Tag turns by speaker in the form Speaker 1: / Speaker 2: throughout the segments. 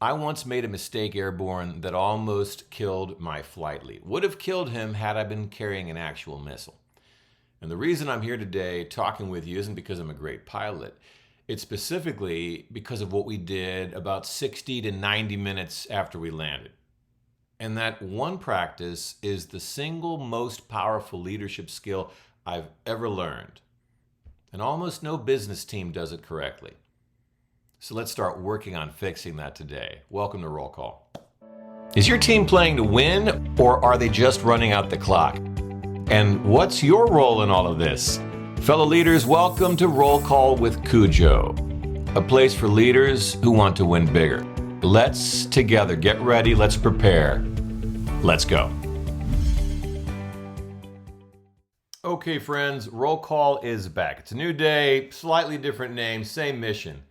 Speaker 1: I once made a mistake airborne that almost killed my flight lead. Would have killed him had I been carrying an actual missile. And the reason I'm here today talking with you isn't because I'm a great pilot. It's specifically because of what we did about 60 to 90 minutes after we landed. And that one practice is the single most powerful leadership skill I've ever learned. And almost no business team does it correctly. So let's start working on fixing that today. Welcome to Roll Call. Is your team playing to win, or are they just running out the clock? And what's your role in all of this? Fellow leaders, welcome to Roll Call with Cujo, a place for leaders who want to win bigger. Let's together get ready, let's prepare. Let's go. Okay, friends, Roll Call is back. It's a new day, slightly different name, same mission.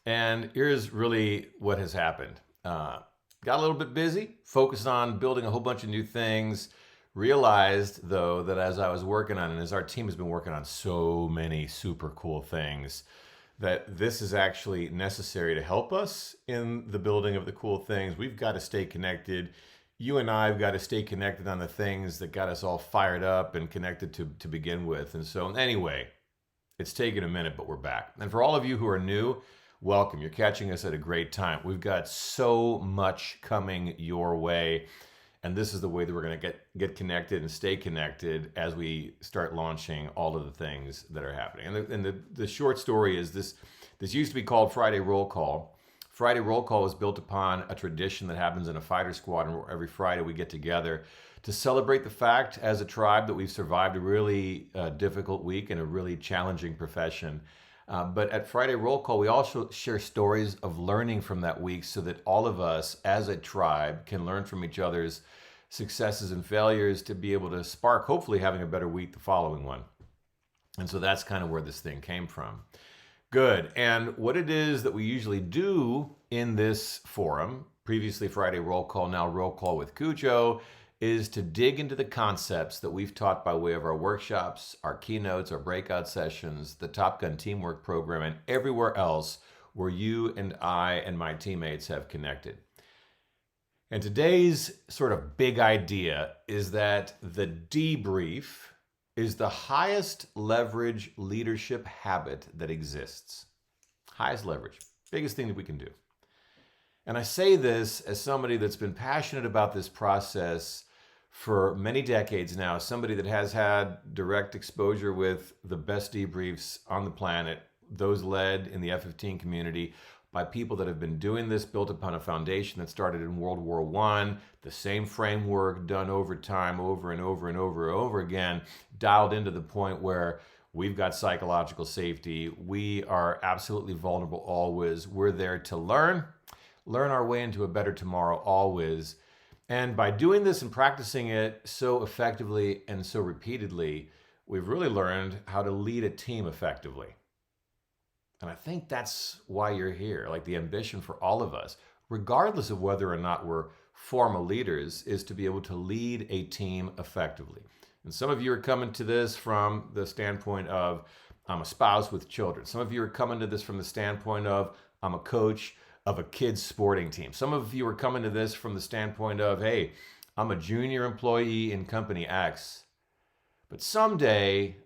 Speaker 1: And here's really what has happened. Got a little bit busy, focused on building a whole bunch of new things. Realized, though, that as I was working on, and as our team has been working on so many super cool things, that this is actually necessary to help us in the building of the cool things. We've got to stay connected. You and I have got to stay connected on the things that got us all fired up and connected to begin with. And so anyway, it's taken a minute, but we're back. And for all of you who are new, welcome. You're catching us at a great time. We've got so much coming your way. And this is the way that we're going to get connected and stay connected as we start launching all of the things that are happening. And the short story is this used to be called Friday Roll Call. Friday Roll Call is built upon a tradition that happens in a fighter squadron where every Friday we get together to celebrate the fact as a tribe that we've survived a really difficult week and a really challenging profession. But at Friday Roll Call, we also share stories of learning from that week so that all of us as a tribe can learn from each other's successes and failures to be able to spark, hopefully, having a better week the following one. And so that's kind of where this thing came from. Good. And what it is that we usually do in this forum, previously Friday Roll Call, now Roll Call with Cujo, is to dig into the concepts that we've taught by way of our workshops, our keynotes, our breakout sessions, the Top Gun Teamwork Program, and everywhere else where you and I and my teammates have connected. And today's sort of big idea is that the debrief is the highest leverage leadership habit that exists. Highest leverage, biggest thing that we can do. And I say this as somebody that's been passionate about this process for many decades now, somebody that has had direct exposure with the best debriefs on the planet, those led in the F-15 community by people that have been doing this, built upon a foundation that started in World War I, the same framework done over time, over and over and over and over again, dialed into the point where we've got psychological safety. We are absolutely vulnerable always. We're there to learn our way into a better tomorrow always. And by doing this and practicing it so effectively and so repeatedly, we've really learned how to lead a team effectively. And I think that's why you're here. Like, the ambition for all of us, regardless of whether or not we're formal leaders, is to be able to lead a team effectively. And some of you are coming to this from the standpoint of, I'm a spouse with children. Some of you are coming to this from the standpoint of, I'm a coach of a kids sporting team. Some of you are coming to this from the standpoint of, hey, I'm a junior employee in company X, but someday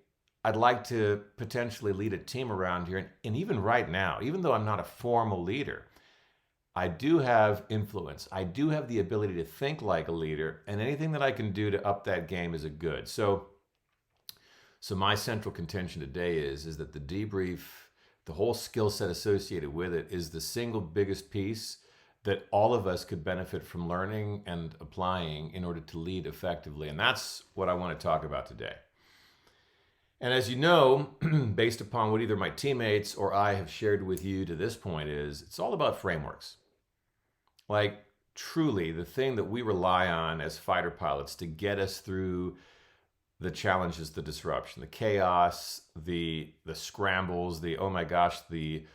Speaker 1: I'd like to potentially lead a team around here. And even right now, even though I'm not a formal leader, I do have influence. I do have the ability to think like a leader, and anything that I can do to up that game is a good. So my central contention today is that the debrief, the whole skill set associated with it, is the single biggest piece that all of us could benefit from learning and applying in order to lead effectively. And that's what I want to talk about today. And as you know, based upon what either my teammates or I have shared with you to this point, is it's all about frameworks. Like, truly, the thing that we rely on as fighter pilots to get us through the challenges, the disruption, the chaos, the scrambles, the, oh my gosh, the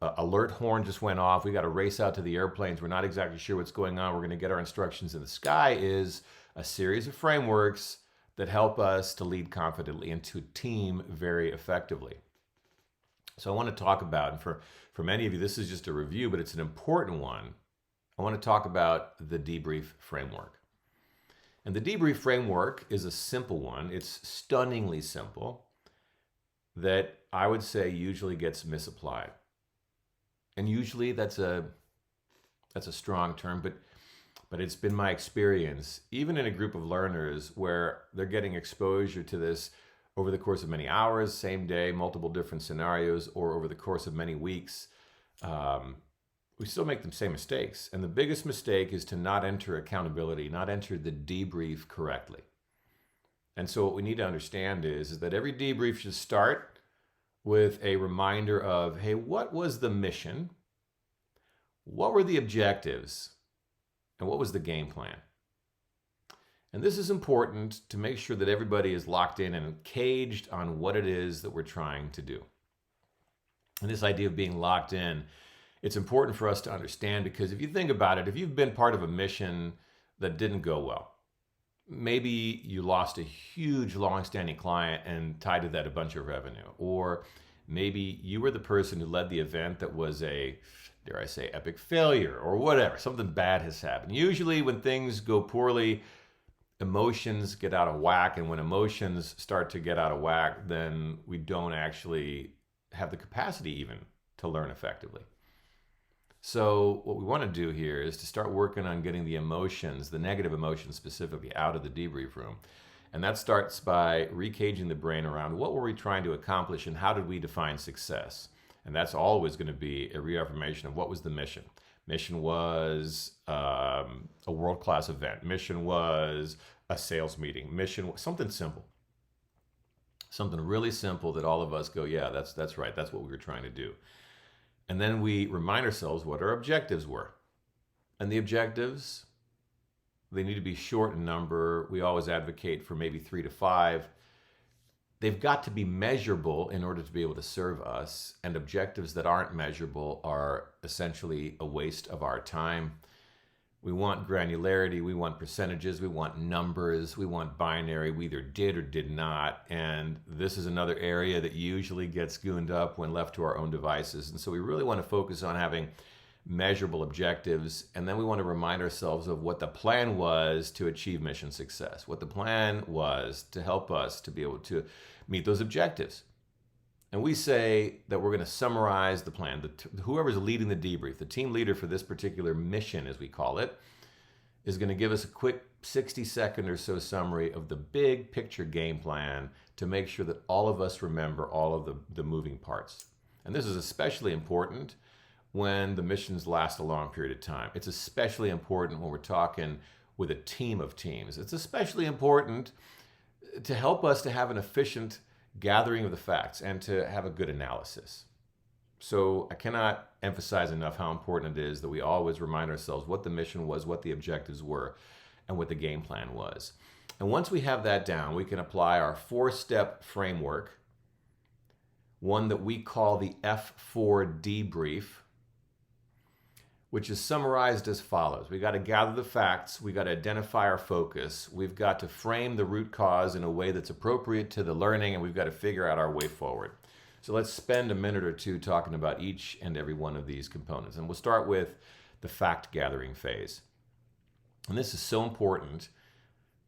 Speaker 1: alert horn just went off. We got to race out to the airplanes. We're not exactly sure what's going on. We're going to get our instructions in the sky, is a series of frameworks that help us to lead confidently and to team very effectively. So I want to talk about, and for many of you, this is just a review, but it's an important one. I want to talk about the debrief framework. And the debrief framework is a simple one. It's stunningly simple that I would say usually gets misapplied. And usually that's a strong term, but it's been my experience, even in a group of learners where they're getting exposure to this over the course of many hours, same day, multiple different scenarios, or over the course of many weeks, we still make the same mistakes. And the biggest mistake is to not enter accountability, not enter the debrief correctly. And so what we need to understand is that every debrief should start with a reminder of, hey, what was the mission? What were the objectives? And what was the game plan? And this is important to make sure that everybody is locked in and caged on what it is that we're trying to do. And this idea of being locked in, it's important for us to understand, because if you think about it, if you've been part of a mission that didn't go well, maybe you lost a huge long-standing client and tied to that a bunch of revenue, or maybe you were the person who led the event that was a, dare I say, epic failure, or whatever, something bad has happened. Usually when things go poorly, emotions get out of whack, and when emotions start to get out of whack, then we don't actually have the capacity even to learn effectively. So what we want to do here is to start working on getting the emotions, the negative emotions specifically, out of the debrief room. And that starts by recaging the brain around what were we trying to accomplish and how did we define success. And that's always going to be a reaffirmation of what was the mission. Mission was a world-class event. Mission was a sales meeting. Mission was something simple. Something really simple that all of us go, yeah, that's right. That's what we were trying to do. And then we remind ourselves what our objectives were. And the objectives, they need to be short in number. We always advocate for maybe 3 to 5. They've got to be measurable in order to be able to serve us. And objectives that aren't measurable are essentially a waste of our time. We want granularity, we want percentages, we want numbers, we want binary, we either did or did not. And this is another area that usually gets gooned up when left to our own devices. And so we really want to focus on having measurable objectives. And then we want to remind ourselves of what the plan was to achieve mission success, what the plan was to help us to be able to meet those objectives. And we say that we're going to summarize the plan. Whoever's leading the debrief, the team leader for this particular mission, as we call it, is going to give us a quick 60-second or so summary of the big picture game plan to make sure that all of us remember all of the moving parts. And this is especially important when the missions last a long period of time. It's especially important when we're talking with a team of teams. It's especially important to help us to have an efficient gathering of the facts and to have a good analysis. So I cannot emphasize enough how important it is that we always remind ourselves what the mission was, what the objectives were, and what the game plan was. And once we have that down, we can apply our 4-step framework, one that we call the F4 debrief, which is summarized as follows. We got to gather the facts. We got to identify our focus. We've got to frame the root cause in a way that's appropriate to the learning, and we've got to figure out our way forward. So let's spend a minute or two talking about each and every one of these components. And we'll start with the fact gathering phase. And this is so important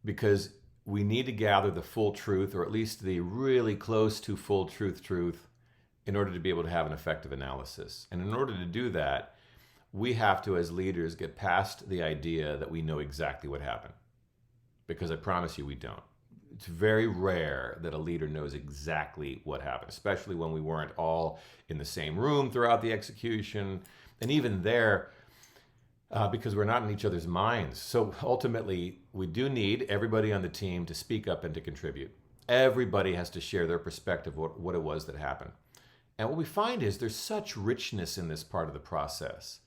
Speaker 1: because we need to gather the full truth, or at least the really close to full truth in order to be able to have an effective analysis. And in order to do that, we have to, as leaders, get past the idea that we know exactly what happened. Because I promise you, we don't. It's very rare that a leader knows exactly what happened, especially when we weren't all in the same room throughout the execution. And even there, because we're not in each other's minds. So ultimately, we do need everybody on the team to speak up and to contribute. Everybody has to share their perspective of what it was that happened. And what we find is there's such richness in this part of the process.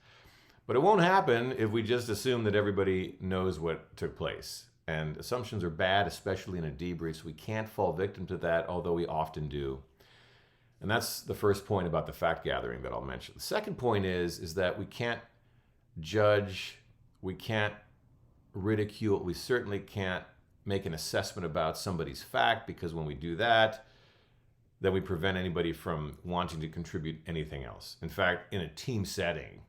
Speaker 1: But it won't happen if we just assume that everybody knows what took place. And assumptions are bad, especially in a debrief, so we can't fall victim to that, although we often do. And that's the first point about the fact gathering that I'll mention. The second point is that we can't judge, we can't ridicule, we certainly can't make an assessment about somebody's fact, because when we do that, then we prevent anybody from wanting to contribute anything else. In fact, in a team setting,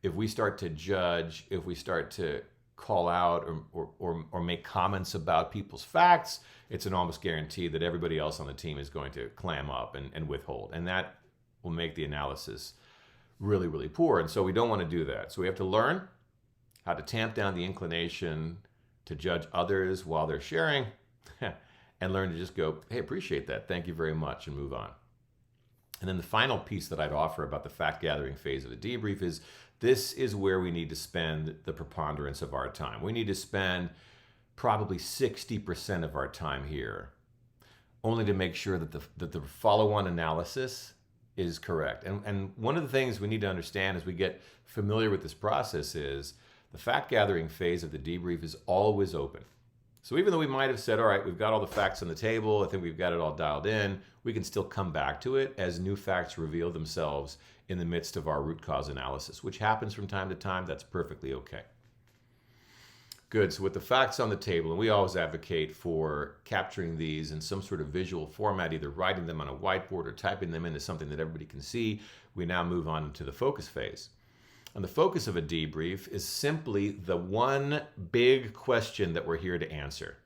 Speaker 1: if we start to judge, if we start to call out or make comments about people's facts, it's an almost guarantee that everybody else on the team is going to clam up and withhold. And that will make the analysis really, really poor. And so we don't want to do that. So we have to learn how to tamp down the inclination to judge others while they're sharing and learn to just go, hey, appreciate that. Thank you very much, and move on. And then the final piece that I'd offer about the fact gathering phase of the debrief is this is where we need to spend the preponderance of our time. We need to spend probably 60% of our time here, only to make sure that the follow-on analysis is correct. And one of the things we need to understand as we get familiar with this process is the fact gathering phase of the debrief is always open. So even though we might have said, all right, we've got all the facts on the table, I think we've got it all dialed in, we can still come back to it as new facts reveal themselves in the midst of our root cause analysis, which happens from time to time. That's perfectly okay. Good. So with the facts on the table, and we always advocate for capturing these in some sort of visual format, either writing them on a whiteboard or typing them into something that everybody can see, we now move on to the focus phase. And the focus of a debrief is simply the one big question that we're here to answer.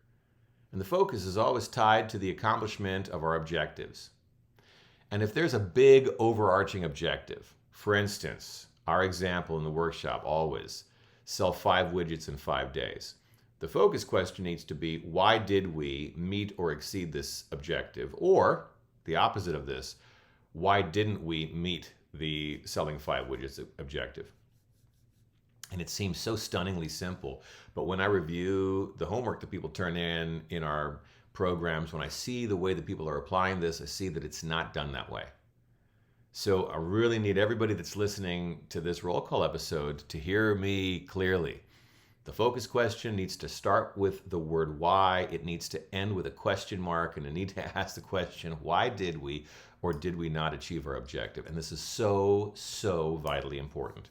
Speaker 1: And the focus is always tied to the accomplishment of our objectives. And if there's a big overarching objective, for instance, our example in the workshop always, sell 5 widgets in 5 days. The focus question needs to be, why did we meet or exceed this objective? Or the opposite of this, why didn't we meet the selling 5 widgets objective? And it seems so stunningly simple, but when I review the homework that people turn in our programs, when I see the way that people are applying this, I see that it's not done that way. So I really need everybody that's listening to this roll call episode to hear me clearly. The focus question needs to start with the word why. It needs to end with a question mark, and I need to ask the question, why did we or did we not achieve our objective? And this is so, so vitally important.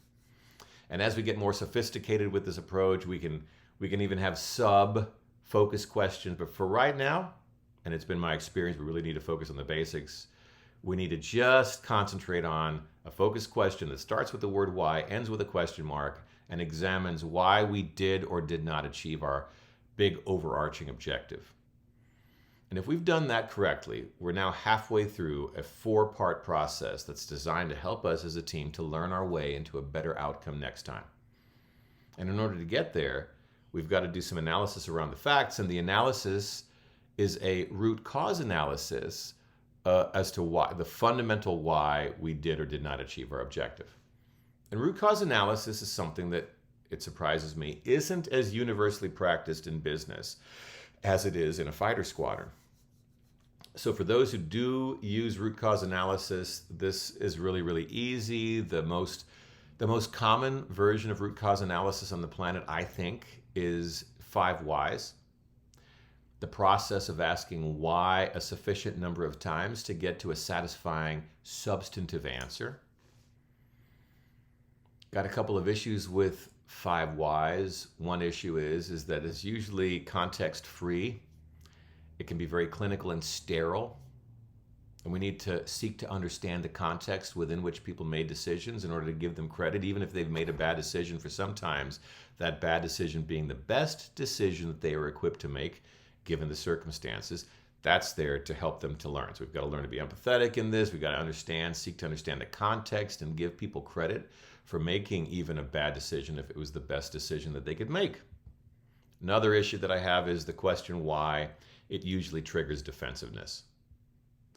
Speaker 1: And as we get more sophisticated with this approach, we can even have sub-focus questions. But for right now, and it's been my experience, we really need to focus on the basics. We need to just concentrate on a focus question that starts with the word why, ends with a question mark, and examines why we did or did not achieve our big overarching objective. And if we've done that correctly, we're now halfway through a 4-part process that's designed to help us as a team to learn our way into a better outcome next time. And in order to get there, we've got to do some analysis around the facts, and the analysis is a root cause analysis as to why, the fundamental why we did or did not achieve our objective. And root cause analysis is something that, it surprises me, isn't as universally practiced in business as it is in a fighter squadron. So for those who do use root cause analysis, this is really, really easy. The most common version of root cause analysis on the planet, I think, is 5 whys. The process of asking why a sufficient number of times to get to a satisfying substantive answer. Got a couple of issues with 5 whys. One issue is that it's usually context free. It can be very clinical and sterile. And we need to seek to understand the context within which people made decisions in order to give them credit, even if they've made a bad decision for sometimes, that bad decision being the best decision that they are equipped to make given the circumstances. That's there to help them to learn. So we've got to learn to be empathetic in this. We've got to seek to understand the context and give people credit for making even a bad decision if it was the best decision that they could make. Another issue that I have is the question why. It usually triggers defensiveness.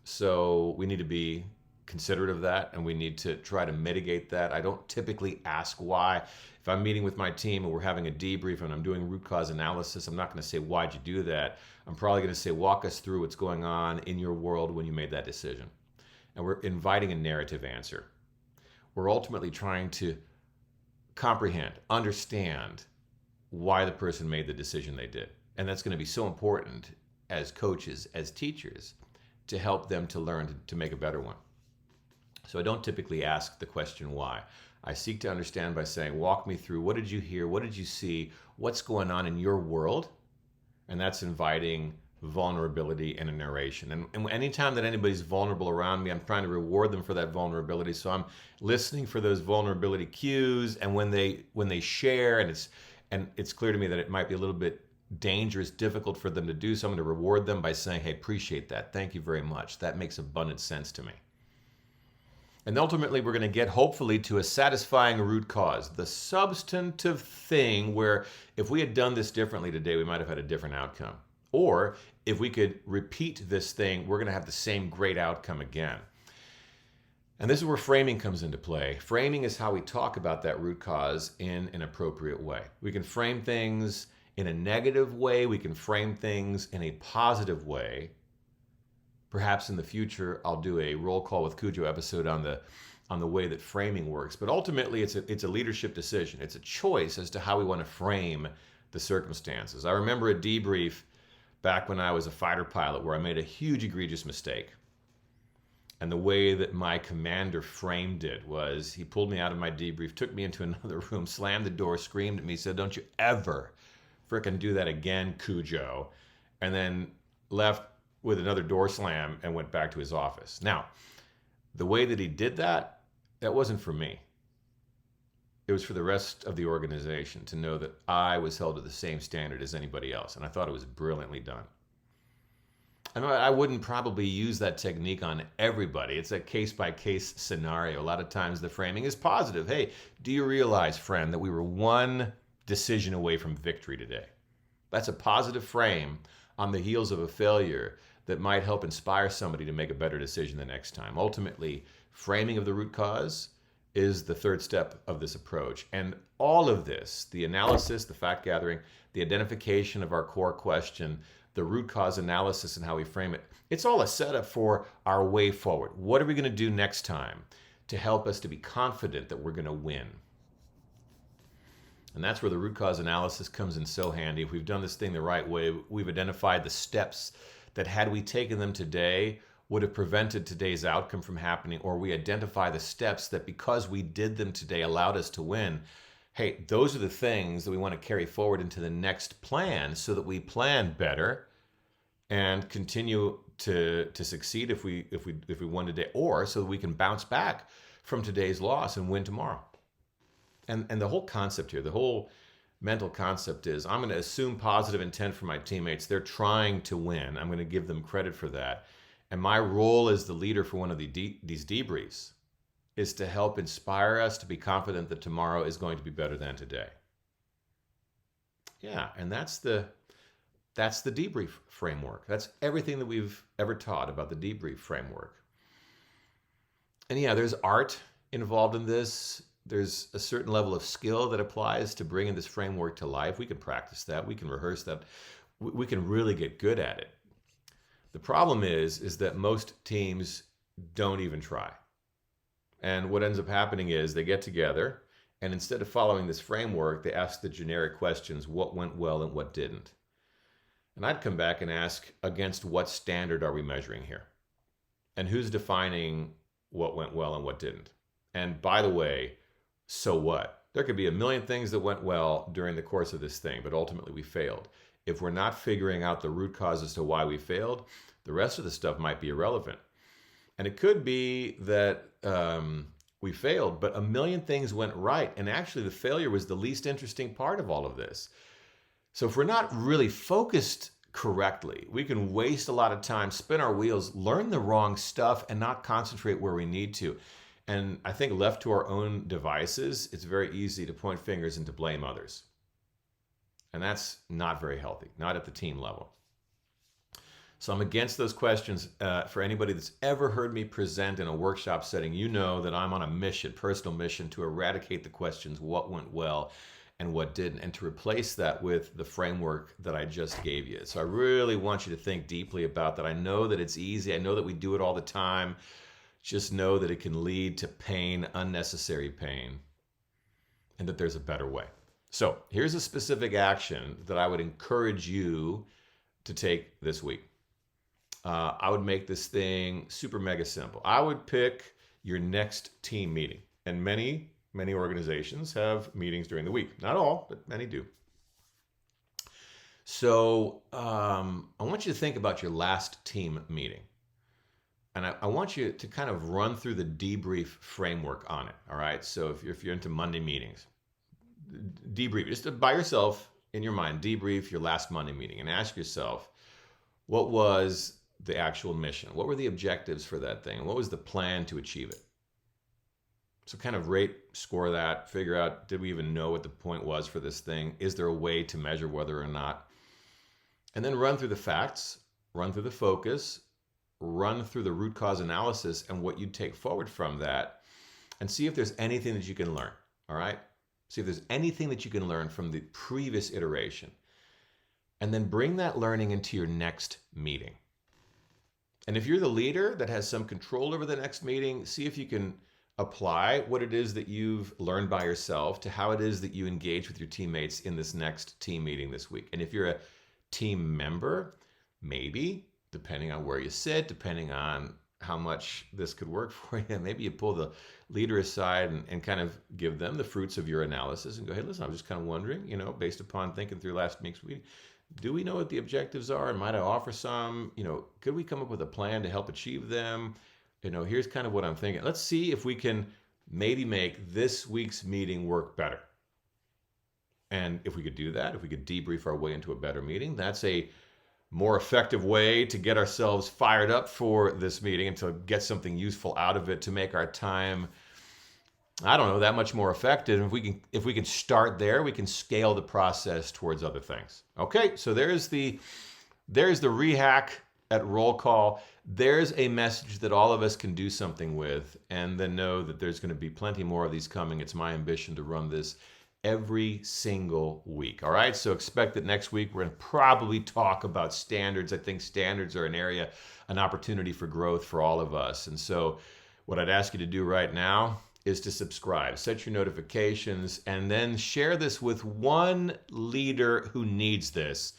Speaker 1: So we need to be considerate of that, and we need to try to mitigate that. I don't typically ask why. If I'm meeting with my team and we're having a debrief and I'm doing root cause analysis, I'm not going to say, why'd you do that? I'm probably going to say, walk us through what's going on in your world when you made that decision. And we're inviting a narrative answer. We're ultimately trying to comprehend, understand why the person made the decision they did. And that's going to be so important as coaches, as teachers, to help them to learn to make a better one. So I don't typically ask the question why. I seek to understand by saying, walk me through, what did you hear? What did you see? What's going on in your world? And that's inviting vulnerability in a narration. And anytime that anybody's vulnerable around me, I'm trying to reward them for that vulnerability. So I'm listening for those vulnerability cues. And when they share, and it's clear to me that it might be a little bit dangerous, difficult for them to do, so I'm going to reward them by saying, hey, appreciate that. Thank you very much. That makes abundant sense to me. And ultimately, we're going to get, hopefully, to a satisfying root cause, the substantive thing where if we had done this differently today, we might have had a different outcome. Or if we could repeat this thing, we're going to have the same great outcome again. And this is where framing comes into play. Framing is how we talk about that root cause in an appropriate way. We can frame things in a negative way. We can frame things in a positive way. Perhaps in the future, I'll do a roll call with Cujo episode on the way that framing works. But ultimately, it's a leadership decision. It's a choice as to how we want to frame the circumstances. I remember a debrief back when I was a fighter pilot where I made a huge egregious mistake. And the way that my commander framed it was he pulled me out of my debrief, took me into another room, slammed the door, screamed at me, said, "Don't you ever frickin' do that again, Cujo," and then left with another door slam and went back to his office. Now, the way that he did that, that wasn't for me. It was for the rest of the organization to know that I was held to the same standard as anybody else. And I thought it was brilliantly done. I wouldn't probably use that technique on everybody. It's a case-by-case scenario. A lot of times the framing is positive. Hey, do you realize, friend, that we were one decision away from victory today? That's a positive frame on the heels of a failure that might help inspire somebody to make a better decision the next time. Ultimately, framing of the root cause is the third step of this approach. And all of this, the analysis, the fact gathering, the identification of our core question, the root cause analysis and how we frame it, it's all a setup for our way forward. What are we going to do next time to help us to be confident that we're going to win? And that's where the root cause analysis comes in so handy. If we've done this thing the right way, we've identified the steps that had we taken them today would have prevented today's outcome from happening, or we identify the steps that because we did them today allowed us to win. Hey, those are the things that we want to carry forward into the next plan so that we plan better and continue to succeed if we won today, or so that we can bounce back from today's loss and win tomorrow. And the whole concept here, the whole mental concept is I'm going to assume positive intent for my teammates. They're trying to win. I'm going to give them credit for that. And my role as the leader for one of these debriefs is to help inspire us to be confident that tomorrow is going to be better than today. Yeah, and that's the debrief framework. That's everything that we've ever taught about the debrief framework. And yeah, there's art involved in this. There's a certain level of skill that applies to bringing this framework to life. We can practice that. We can rehearse that. We can really get good at it. The problem is that most teams don't even try. And what ends up happening is they get together, and instead of following this framework, they ask the generic questions, what went well and what didn't. And I'd come back and ask, against what standard are we measuring here? And who's defining what went well and what didn't? And by the way, so what? There could be a million things that went well during the course of this thing, but ultimately we failed. If we're not figuring out the root cause as to why we failed, the rest of the stuff might be irrelevant. And it could be that we failed, but a million things went right. And actually the failure was the least interesting part of all of this. So if we're not really focused correctly, we can waste a lot of time, spin our wheels, learn the wrong stuff, and not concentrate where we need to. And I think left to our own devices, it's very easy to point fingers and to blame others. And that's not very healthy, not at the team level. So I'm against those questions. For anybody that's ever heard me present in a workshop setting, you know that I'm on a mission, personal mission, to eradicate the questions, what went well and what didn't, and to replace that with the framework that I just gave you. So I really want you to think deeply about that. I know that it's easy. I know that we do it all the time. Just know that it can lead to pain, unnecessary pain, and that there's a better way. So here's a specific action that I would encourage you to take this week. I would make this thing super mega simple. I would pick your next team meeting. And many organizations have meetings during the week. Not all, but many do. So I want you to think about your last team meeting. And I want you to kind of run through the debrief framework on it. All right. So if you're into Monday meetings, debrief, just by yourself in your mind, debrief your last Monday meeting and ask yourself, what was the actual mission? What were the objectives for that thing? And what was the plan to achieve it? So kind of rate, score that, figure out, did we even know what the point was for this thing? Is there a way to measure whether or not? And then run through the facts, run through the focus, run through the root cause analysis and what you take forward from that, and see if there's anything that you can learn. All right? See if there's anything that you can learn from the previous iteration. And then bring that learning into your next meeting. And if you're the leader that has some control over the next meeting, see if you can apply what it is that you've learned by yourself to how it is that you engage with your teammates in this next team meeting this week. And if you're a team member, maybe, depending on where you sit, depending on how much this could work for you, maybe you pull the leader aside and kind of give them the fruits of your analysis and go, hey, listen, I was just kind of wondering, based upon thinking through last week's meeting, do we know what the objectives are? And might I offer some? Could we come up with a plan to help achieve them? Here's kind of what I'm thinking. Let's see if we can maybe make this week's meeting work better. And if we could do that, if we could debrief our way into a better meeting, that's a more effective way to get ourselves fired up for this meeting and to get something useful out of it, to make our time, that much more effective. If we can start there, we can scale the process towards other things. Okay, so there's the rehack at roll call. There's a message that all of us can do something with, and then know that there's going to be plenty more of these coming. It's my ambition to run this every single week. All right, so expect that next week we're going to probably talk about standards. I think standards are an opportunity for growth for all of us. And so what I'd ask you to do right now is to subscribe, set your notifications, and then share this with one leader who needs this.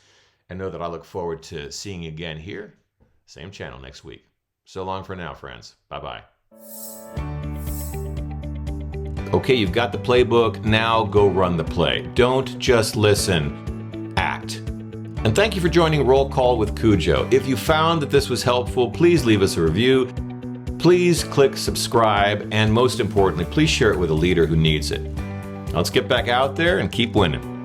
Speaker 1: And know that I look forward to seeing you again here, same channel next week. So long for now, friends. Bye-bye. Okay, you've got the playbook. Now go run the play. Don't just listen, act. And thank you for joining Roll Call with Cujo. If you found that this was helpful, please leave us a review. Please click subscribe. And most importantly, please share it with a leader who needs it. Now let's get back out there and keep winning.